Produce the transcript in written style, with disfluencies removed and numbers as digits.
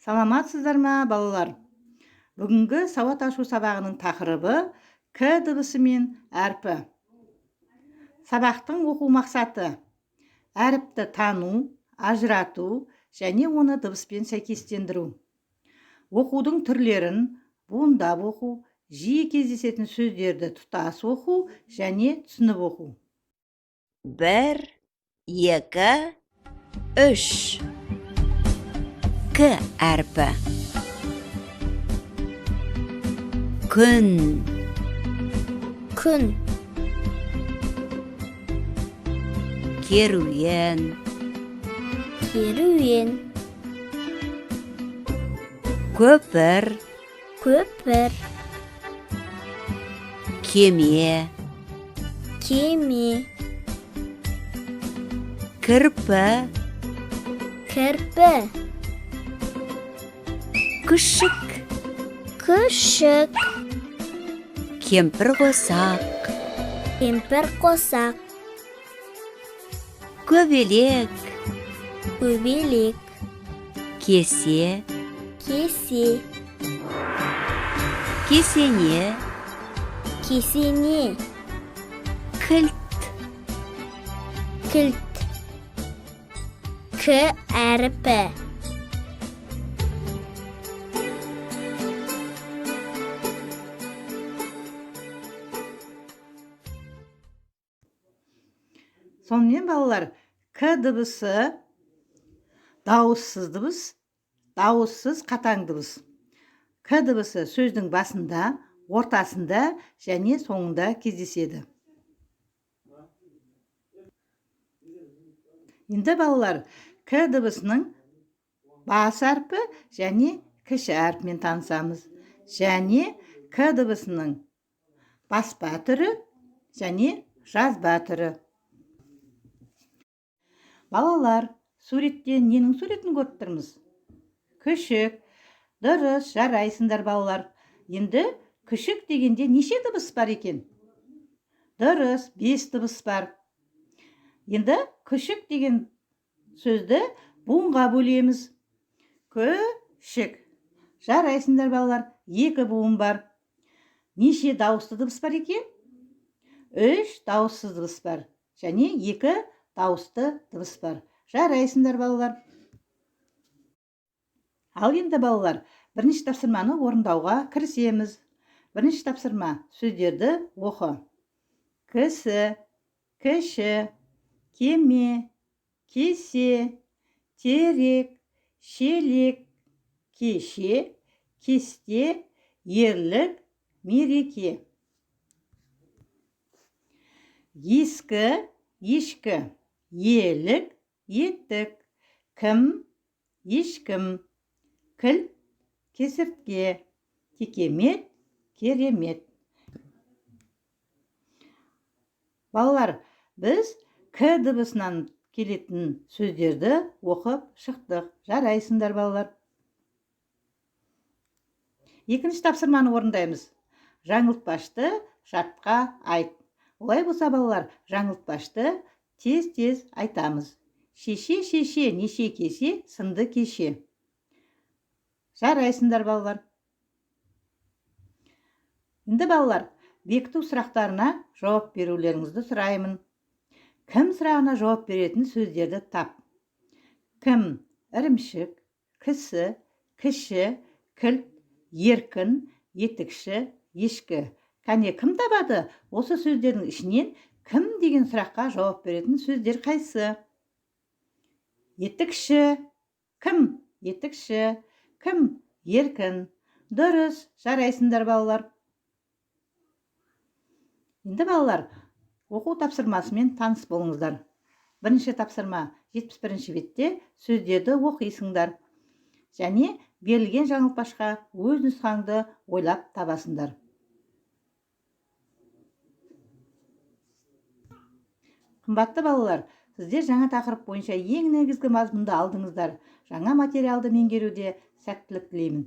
Саламатсыздар ма, балалар? Бүгінгі сауат ашу сабағының тақырыбы К дыбысы мен әрпі. Сабақтың оқу мақсаты әріпті тану, ажырату және оны дыбыспен сәйкестендіру. Оқудың түрлерін буындап оқу, жиі кездесетін сөздерді тұтас оқу және түсініп оқу. 1, 2, 3. К әрпі. Күн. Күн. Керуен. Керуен. Көпір. Көпір. Кеме. Кеме. Кірпі. Кірпі. Күшік. Күшік. Кемпір қосақ. Кемпір қосақ. Көбелек. Көбелек. Кесе. Кесе. Кесене. Кесене. Кілт. Кілт. К әрпі. Сонымен балалар, К дыбысы дауыссыз дыбыс, дауыссыз қатаң дыбыс. К дыбысы сөздің басында, ортасында және соңында кездеседі. Енді балалар, К дыбысының бас әрпі және кіші әрпімен танысамыз. Және К дыбысының баспа түрі және жазба түрі. Балалар, суреттен ненің суретін көріп тұрмыз? Күшік. Дұрыс, жарайсыңдар балалар. Енді күшік дегенде неше дыбыс бар екен? Дұрыс, 5 дыбыс бар. Енді күшік деген сөзді буынға бөлеміз. Күшік. Жарайсыңдар балалар, 2 буын бар. Неше дауысты дыбыс бар екен? 3 дауыссыз дыбыс бар. Және 2 дауысты дыбыс бар. Жарайсыңдар балалар. Ал енді балалар, бірінші тапсырманы орындауға кірісеміз. Бірінші тапсырма, сөздерді оқы. Кісі, кіші, кеме, кесе, терек, шелек, кеше, кесте, ерлік, мереке. Ескі, ешкі, елік, еттік, кім, ешкім, кіл, кесіртке, текемет, керемет. Балалар, біз К дыбысынан келетін сөздерді оқып шықтық. Жарайсыңдар балалар. Екінші тапсырманы орындаймыз. Жаңылтпашты шартқа айт. Олай болса балалар, жаңылтпашты тез-тез айтамыз. Шеше, шеше, неше кесе, сынды кеше. Жарайсыңдар балалар. Енді балалар, бекіту сұрақтарына жауап берулеріңізді сұраймын. Кім сұрағына жауап беретін сөздерді тап. Кім, ірімшік, кісі, кіші, кілт, еркін, етікші, ешкі. Кәне, кім табады? Осы сөздердің ішінен кім деген сұраққа жауап беретін сөздер қайсы? Етікші. Кім? Етікші. Кім? Еркін. Дұрыс, жарайсыңдар балалар. Енді балалар, оқу тапсырмасымен таныс болыңыздар. Бірінші тапсырма 71-ші бетте сөздерді оқисыңдар. Және берілген жаңылтпашқа өз нұсқаңды ойлап табасыңдар. Қымбатты балалар, сіздер жаңа тақырып бойынша ең негізгі мазмұнды алдыңыздар. Жаңа материалды меңгеруде сәттілік тілеймін.